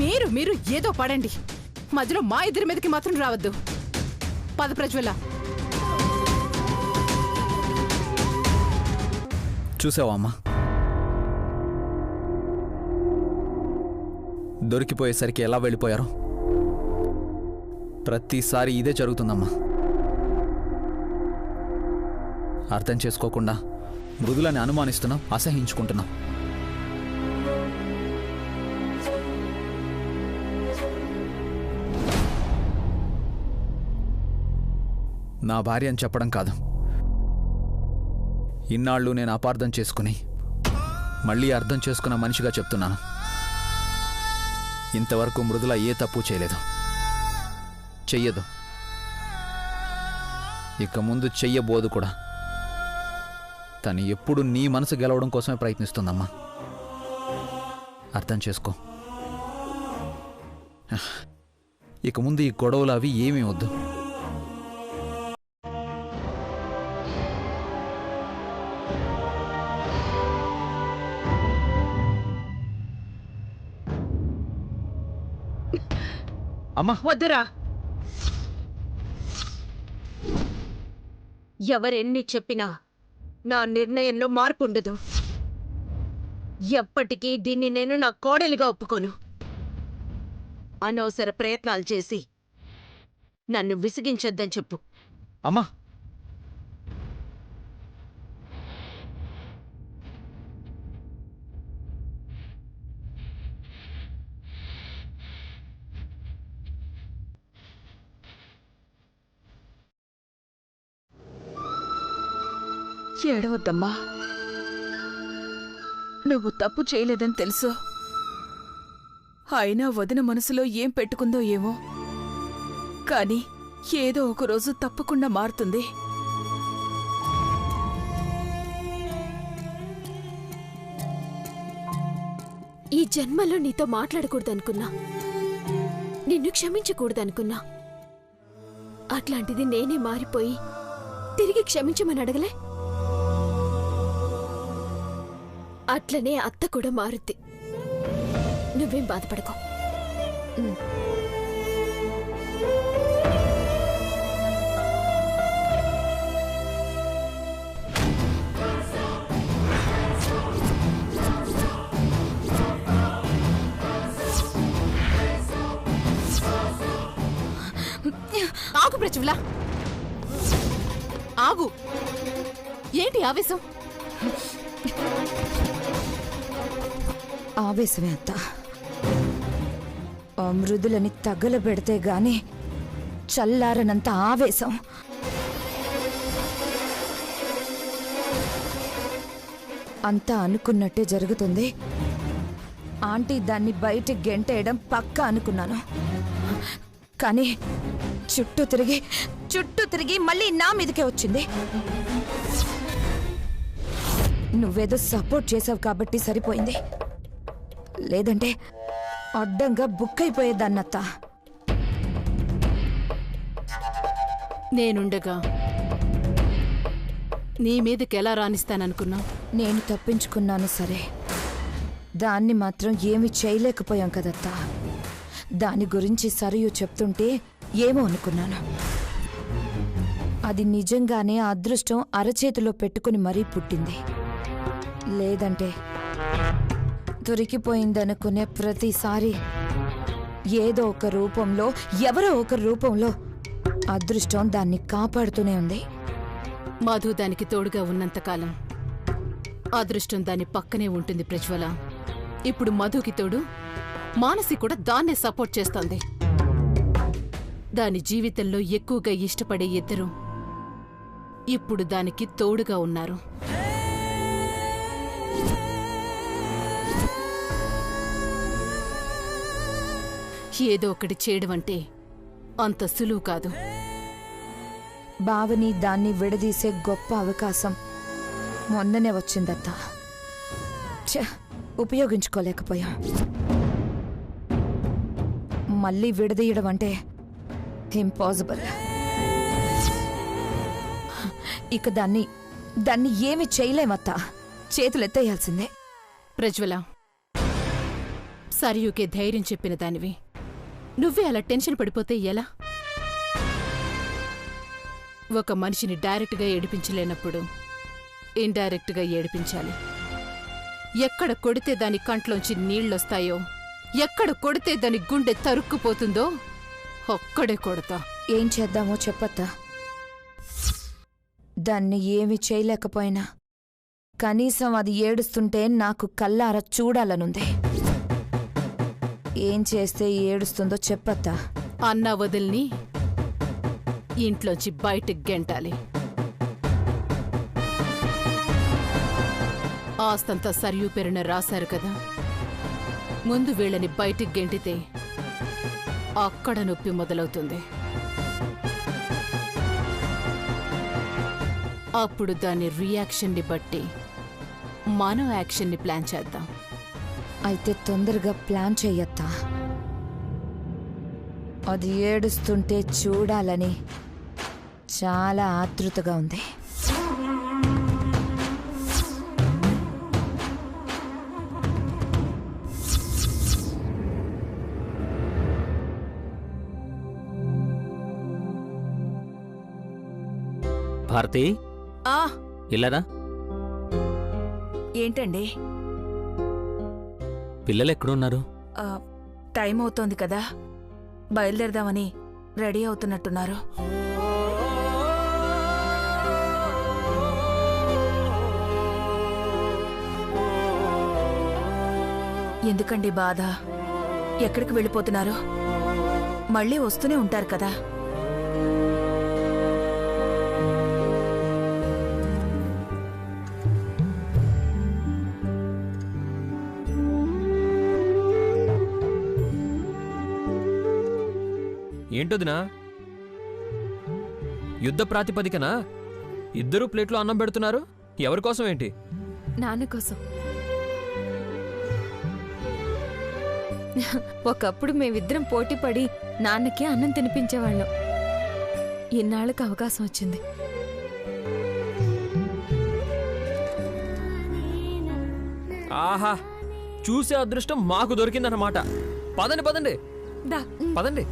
మీరు మీరు ఏదో పడండి, మధ్యలో మా ఇద్దరి మీదకి మాత్రం రావద్దు. పద ప్రజ్వల. చూసావా అమ్మా, దొరికిపోయేసరికి ఎలా వెళ్ళిపోయారో. ప్రతిసారి ఇదే జరుగుతుందమ్మా. అర్థం చేసుకోకుండా మృదులని అనుమానిస్తున్నాం, అసహించుకుంటున్నాం. నా భార్య అని చెప్పడం కాదు, ఇన్నాళ్ళు నేను అపార్థం చేసుకుని మళ్ళీ అర్థం చేసుకున్న మనిషిగా చెప్తున్నాను. ఇంతవరకు మృదుల ఏ తప్పు చేయలేదు, చెయ్యదు, ఇక ముందు చెయ్యబోదు కూడా. తను ఎప్పుడు నీ మనసు గెలవడం కోసమే ప్రయత్నిస్తుందమ్మా. అర్థం చేసుకో. ఇక ముందు ఈ గొడవలు అవి ఏమీ వద్దు. అమ్మా వద్దురా. ఎవరెన్ని చెప్పినా నా నిర్ణయంలో మార్పు ఉండదు. ఎప్పటికీ దీన్ని నేను నా కోడలిగా ఒప్పుకోను. అనవసర ప్రయత్నాలు చేసి నన్ను విసిగించొద్దని చెప్పు. అమ్మా, ఏడవద్దమ్మా. నువ్వు తప్పు చేయలేదని తెలుసు. అయినా వదిన మనసులో ఏం పెట్టుకుందో ఏమో, కానీ ఏదో ఒకరోజు తప్పకుండా మారుతుంది. ఈ జన్మలో నీతో మాట్లాడకూడదనుకున్నా, నిన్ను క్షమించకూడదనుకున్నా. అట్లాంటిది నేనే మారిపోయి తిరిగి క్షమించమని అడగలే. అట్లనే అత్త కూడా మారుద్ది. నువ్వేం బాధపడకో. ఆగు ప్రజ్వల, ఆగు. ఏంటి ఆవేశం? ఆవేశమే అత్త. ఆ మృదులని తగలబెడితే గాని చల్లారనంత ఆవేశం. అంతా అనుకున్నట్టే జరుగుతుంది. ఆంటీ దాన్ని బయటికి గెంటేయడం పక్కా అనుకున్నాను. కానీ చుట్టూ తిరిగి మళ్ళీ నా మీదకే వచ్చింది. నువ్వేదో సపోర్ట్ చేసావు కాబట్టి సరిపోయింది, లేదంటే అడ్డంగా బుక్ అయిపోయేదాన్నత్తా. నేనుండగా నీ మీదకెలా రాణిస్తాననుకున్నా? నేను తప్పించుకున్నాను సరే, దాన్ని మాత్రం ఏమీ చేయలేకపోయాం కదత్తా. దాని గురించి సరియు చెప్తుంటే ఏమో అనుకున్నాను. అది నిజంగానే అదృష్టం అరచేతిలో పెట్టుకుని మరీ పుట్టింది. లేదంటే దొరికిపోయిందనుకునే ప్రతిసారి ఏదో ఒక రూపంలో, ఎవరో ఒక రూపంలో అదృష్టం దాన్ని కాపాడుతూనే ఉంది. మధు దానికి తోడుగా ఉన్నంతకాలం అదృష్టం దాని పక్కనే ఉంటుంది ప్రజ్వల. ఇప్పుడు మధుకి తోడు మానసి కూడా దాన్నే సపోర్ట్ చేస్తోంది. దాని జీవితంలో ఎక్కువగా ఇష్టపడే ఇద్దరు ఇప్పుడు దానికి తోడుగా ఉన్నారు. ఏదో ఒకటి చేయడం అంటే అంత సులువు కాదు. బావని దాన్ని విడదీసే గొప్ప అవకాశం మొన్ననే వచ్చిందత్తా. ఉపయోగించుకోలేకపోయాం. మళ్ళీ విడదీయడం అంటే ఇంపాసిబుల్. ఇక దాన్ని ఏమి చేయలేమత్తా. చేతులెత్తేయాల్సిందే. ప్రజ్వల, సరియుకే ధైర్యం చెప్పిన దానివి నువ్వే అలా టెన్షన్ పడిపోతే ఎలా? ఒక మనిషిని డైరెక్ట్గా ఏడిపించలేనప్పుడు ఇండైరెక్ట్గా ఏడిపించాలి. ఎక్కడ కొడితే దాని కంట్లోంచి నీళ్లొస్తాయో, ఎక్కడ కొడితే దాని గుండె తరుక్కుపోతుందో ఒక్కడే కొడతా. ఏం చేద్దామో చెప్పత్తా. దాన్ని ఏమి చేయలేకపోయినా కనీసం అది ఏడుస్తుంటే నాకు కల్లార చూడాలనుంది. ఏం చేస్తే ఏడుస్తుందో చెప్పత్తా. అన్నా వదిల్ని ఇంట్లోంచి బయటికి గెంటాలి. ఆస్తంతా సరియు పేరున రాశారు కదా, ముందు వీళ్ళని బయటికి గెంటితే అక్కడ నొప్పి మొదలవుతుంది. అప్పుడు దాని రియాక్షన్ని బట్టి మనం యాక్షన్ని ప్లాన్ చేద్దాం. అయితే తొందరగా ప్లాన్ చెయ్యత్తా. అది ఏడుస్తుంటే చూడాలని చాలా ఆతృతగా ఉంది. భారతి, ఆ ఇల్లరా? ఏంటండి? పిల్లలు ఎక్కడున్నారు? ఆ, టైం అవుతోంది కదా, బయలుదేరదామని రెడీ అవుతున్నట్టున్నారు. ఎందుకండి బాధ? ఎక్కడికి వెళ్ళిపోతున్నారు? మళ్ళీ వస్తూనే ఉంటారు కదా. ఏంటొదినా, యుద్ధ ప్రాతిపదికన ఇద్దరూ ప్లేట్లో అన్నం పెడుతున్నారు? ఎవరికోసం ఏంటి? నాన్న కోసం. ఒకప్పుడు మేమిద్దరం పోటీపడి నాన్నకి అన్నం తినిపించేవాళ్ళం. ఇన్నాళ్ళకి అవకాశం వచ్చింది. ఆహా, చూసే అదృష్టం మాకు దొరికిందన్నమాట. పదండి పదండి పదండి.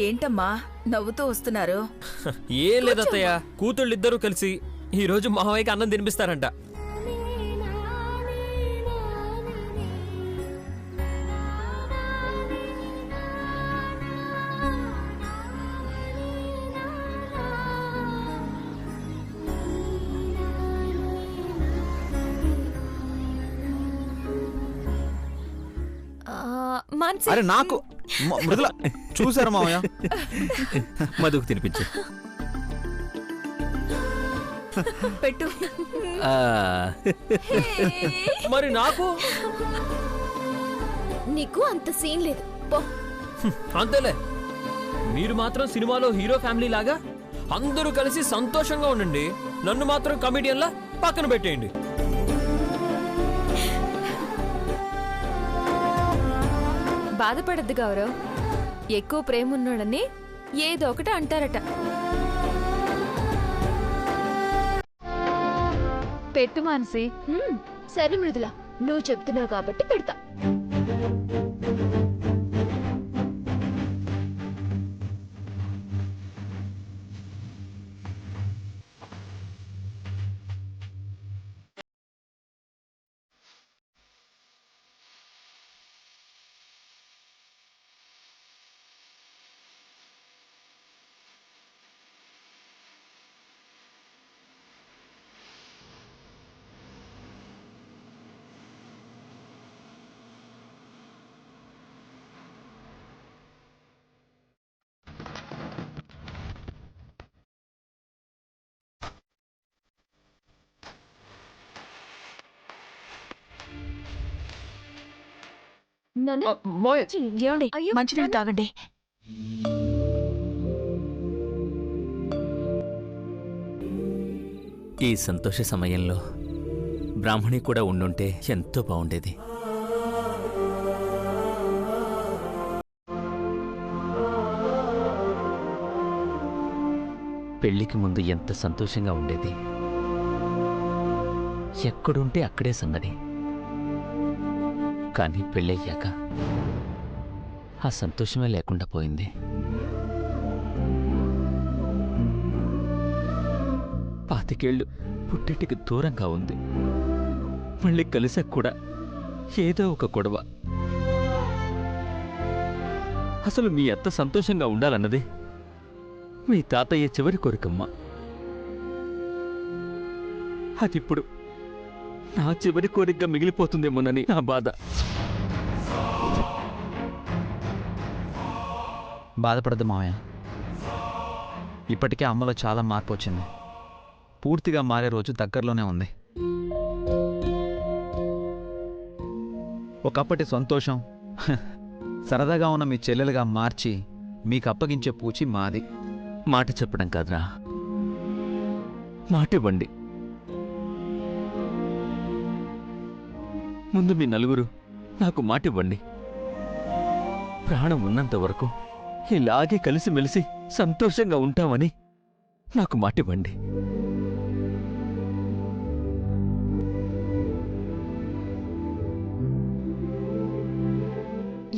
ఏంటమ్మా నవ్వుతూ వస్తున్నారు? ఏం లేదత్తయ్య, కూతుళ్ళిద్దరూ కలిసి ఈరోజు మావయ్యకి అన్నం తినిపిస్తారంట. అరే నాకు మృదుల చూసారా మామయ్య? మధుకు తినిపించు. పెట్టు. ఆ, మరి నాకు నీకు అంత సీన్ లేదు, పో. అంతేలే, మీరు మాత్రం సినిమాలో హీరో ఫ్యామిలీ లాగా అందరూ కలిసి సంతోషంగా ఉండండి. నన్ను మాత్రం కమెడియన్లా పక్కన పెట్టేయండి. బాధపడద్దు గౌరవ్. ఎక్కువ ప్రేమ ఉన్నాడని ఏదో ఒకటి అంటారట. పెట్టు మానసి. సరే మృదుల, నువ్వు చెప్తున్నావు కాబట్టి పెడతా. ఏమండి, మంచినీళ్ళు తాగండి. ఈ సంతోష సమయంలో బ్రాహ్మణి కూడా ఉండుంటే ఎంతో బాగుండేది. పెళ్లికి ముందు ఎంత సంతోషంగా ఉండేది. ఎక్కడుంటే అక్కడే సందడి. కానీ పెళ్ళయ్యాక ఆ సంతోషమే లేకుండా పోయింది. పాతికేళ్ళు పుట్టింటికి దూరంగా ఉంది. మళ్ళీ కలిసాక కూడా ఏదో ఒక గొడవ. అసలు మీ అత్త సంతోషంగా ఉండాలన్నదే మీ తాతయ్య చివరి కోరికమ్మ. అదిప్పుడు నా చివరి కోరికగా మిగిలిపోతుందేమోనని నా బాధ. బాధపడద్దు మావయ్య. ఇప్పటికే అమ్మలో చాలా మార్పు వచ్చింది. పూర్తిగా మారే రోజు దగ్గరలోనే ఉంది. ఒకప్పటి సంతోషం సరదాగా ఉన్న మీ చెల్లెలుగా మార్చి మీకు అప్పగించే పూచి మాది. మాట చెప్పడం కాదురా, మాటివ్వండి. ముందు మీ నలుగురు నాకు మాటివ్వండి. ప్రాణం ఉన్నంత వరకు ఇలాగే కలిసిమెలిసి సంతోషంగా ఉంటామని నాకు మాటివ్వండి.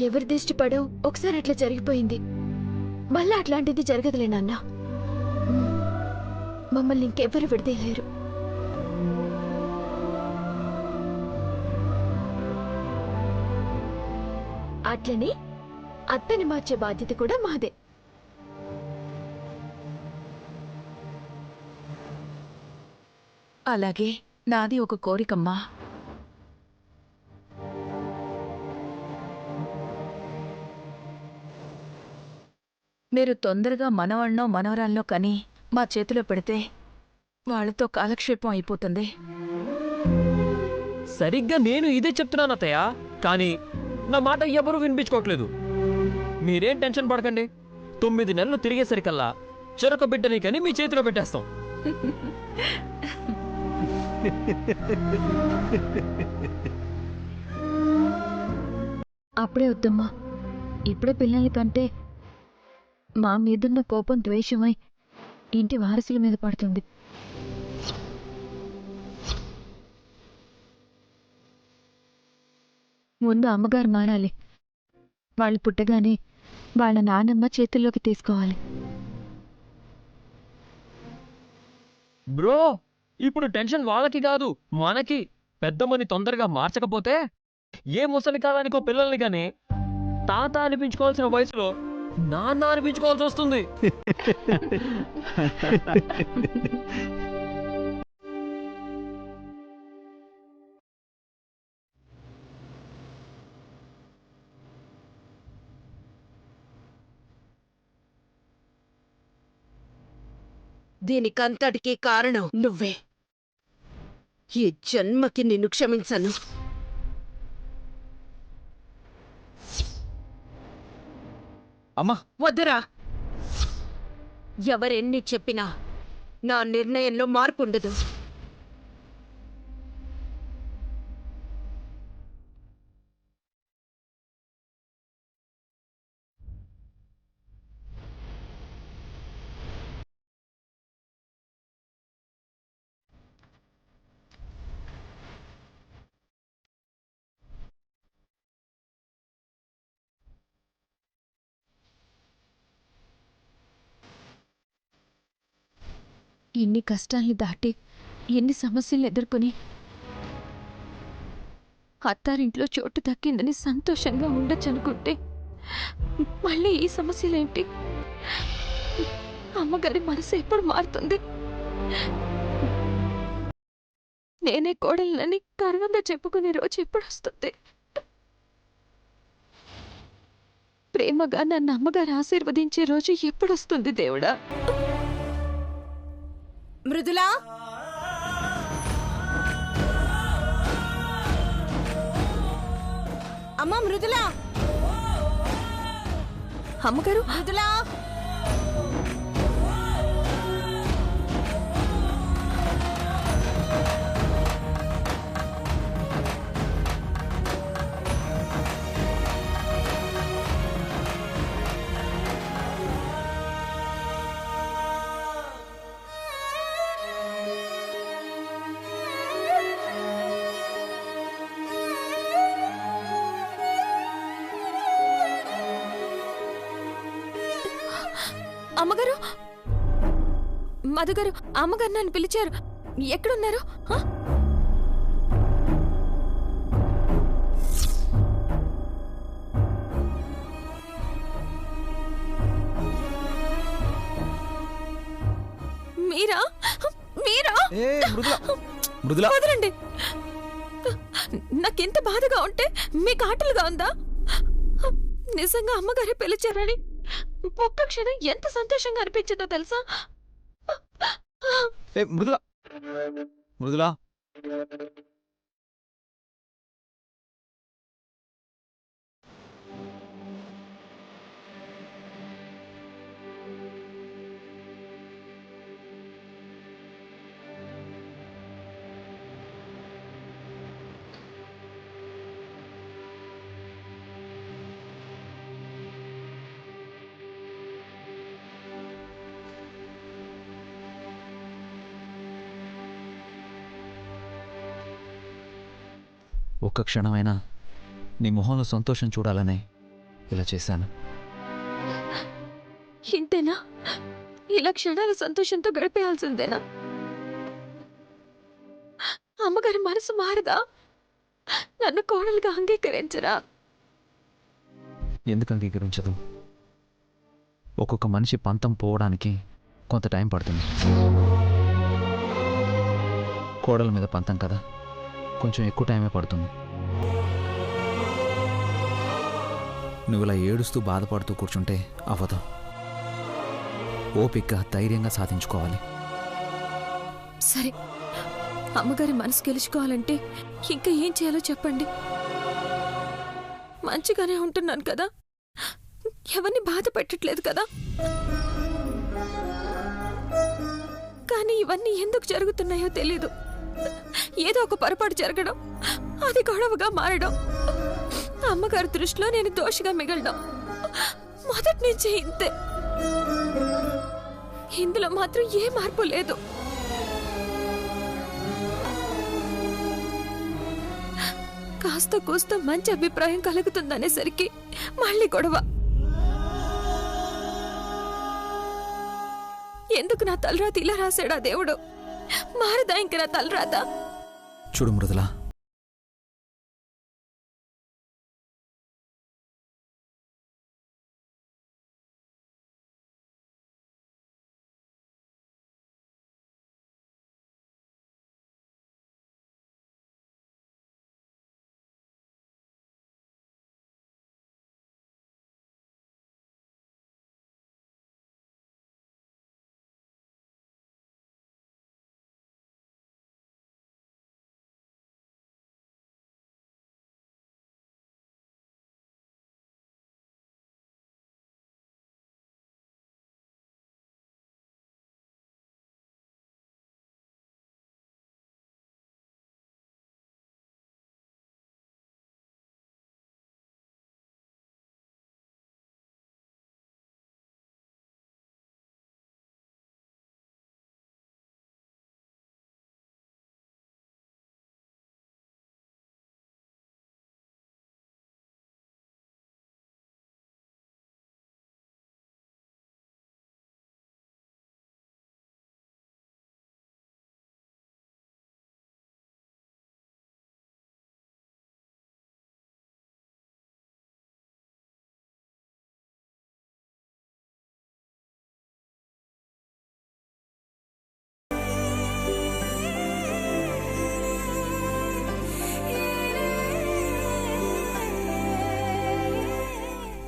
ఎవరి దిష్టి పడో ఒకసారి అట్లా జరిగిపోయింది. మళ్ళా అట్లాంటిది జరగదులే నాన్న. మమ్మల్ని ఇంకెవ్వరు విడదీయలేరు. అట్లని అత్తని మార్చే బాధ్యత కూడా మాదే. అలాగే నాది ఒక కోరికమ్మా. మీరు తొందరగా మనవణ్ణో మనవరాల్లో కని మా చేతిలో పెడితే వాళ్ళతో కాలక్షేపం అయిపోతుంది. సరిగ్గా నేను ఇదే చెప్తున్నాను అత్తయ్య, కానీ నా మాట ఎవరూ వినిపించుకోవట్లేదు. మీరేం టెన్షన్ పడకండి. 9 నెలలు తిరిగేసరికల్లా చెరొక బిడ్డని కని మీ చేతిలో పెట్టేస్తాం. అప్పుడే వద్దమ్మా. ఇప్పుడే పిల్లల కంటే మా మీదున్న కోపం ద్వేషమై ఇంటి వారసుల మీద పడుతుంది. ముందు అమ్మగారు మారాలి. వాళ్ళు పుట్టగానే వాళ్ళ నానమ్మ చేతుల్లోకి తీసుకోవాలి. బ్రో, ఇప్పుడు టెన్షన్ వాళ్ళకి కాదు మనకి. పెద్దమ్మని తొందరగా మార్చకపోతే ఏ ముసలి కాలానికో పిల్లల్ని కానీ తాత అనిపించుకోవాల్సిన వయసులో నాన్న అనిపించుకోవాల్సి వస్తుంది. దీనికంతటికీ కారణం నువ్వే. ఈ జన్మకి నిన్ను క్షమించను. అమ్మా, వద్దురా. ఎవరెన్ని చెప్పినా నా నిర్ణయంలో మార్పు ఉండదు. ఎన్ని కష్టాల్ని దాటి ఎన్ని సమస్యల్ని ఎదుర్కొని అత్తారింట్లో చోటు దక్కిందని సంతోషంగా ఉండొచ్చనుకుంటే మళ్ళీ ఈ సమస్యలేంటి? అమ్మగారి మనసు ఎప్పుడు మారుతుంది? నేనే కోడలినని గర్వంగా చెప్పుకునే రోజు ఎప్పుడు వస్తుంది? ప్రేమగా నన్ను అమ్మగారు ఆశీర్వదించే రోజు ఎప్పుడు వస్తుంది దేవుడా? మృదులా, అమ్మా మృదులా, అమ్మగారు, మృదులా. అమ్మగారు, మధుగారు, అమ్మగారు నన్ను పిలిచారు. ఎక్కడున్నారు? హ? మీరా? మీరా? మృదుల వదలండి. నాకెంత బాధగా ఉంటే మీకు ఆటలుగా ఉందా? నిజంగా అమ్మగారే పిలిచారని ఒక్క క్షణం ఎంత సంతోషంగా అనిపించిందో తెలుసా? మృదుల మృదుల ఒక్క క్షణమైనా నీ మొహంలో సంతోషం చూడాలనే ఇలా చేశాను. ఇంతేనా? ఇలా క్షణాలు సంతోషంతో గడిపేయాల్సిందేనా? అమ్మగారి మనసు మారదా? నన్ను కోడలుగా అంగీకరించరా? ఎందుకు అంగీకరించదు? ఒక్కొక్క మనిషి పంతం పోవడానికి కొంత టైం పడుతుంది. కోడల మీద పంతం కదా, కొంచెం ఎక్కువ టైమే పడుతుంది. నువ్వు ఇలా ఏడుస్తూ బాధపడుతూ కూర్చుంటే అవ్వదు. ఓపికగా ధైర్యంగా సాధించుకోవాలి. సరే, అమ్మగారి మనసు గెలుచుకోవాలంటే ఇంకా ఏం చేయాలో చెప్పండి. మంచిగానే ఉంటున్నాను కదా, ఎవరిని బాధ పెట్టట్లేదు కదా. కానీ ఇవన్నీ ఎందుకు జరుగుతున్నాయో తెలీదు. ఏదో ఒక పొరపాటు జరగడం, అది గొడవగా మారడం, అమ్మగారి దృష్టిలో నేను దోషిగా మిగలడం మొదటి నుంచి ఇంతే. ఇందులో మాత్రం ఏ మార్పు లేదు. కాస్త కూస్త మంచి అభిప్రాయం కలుగుతుందనేసరికి మళ్ళీ గొడవ. ఎందుకు నా తలరాత ఇలా రాశాడా దేవుడు? మారదా ఇంక నా తలరాత? చూడు మృదుల,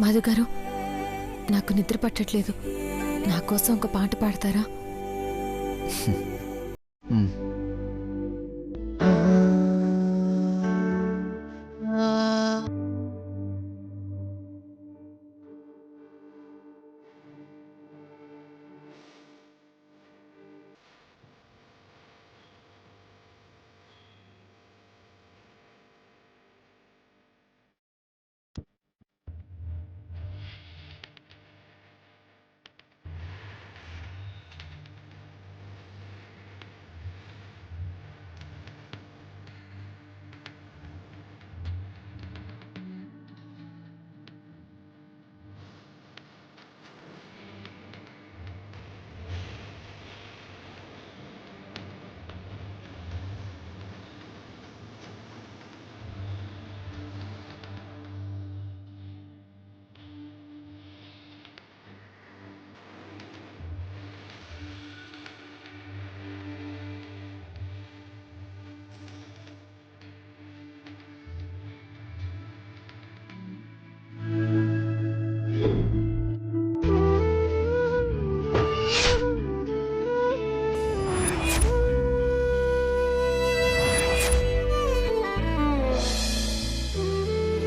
మధుగారు, నాకు నిద్ర పట్టట్లేదు. నా కోసం ఒక పాట పాడతారా?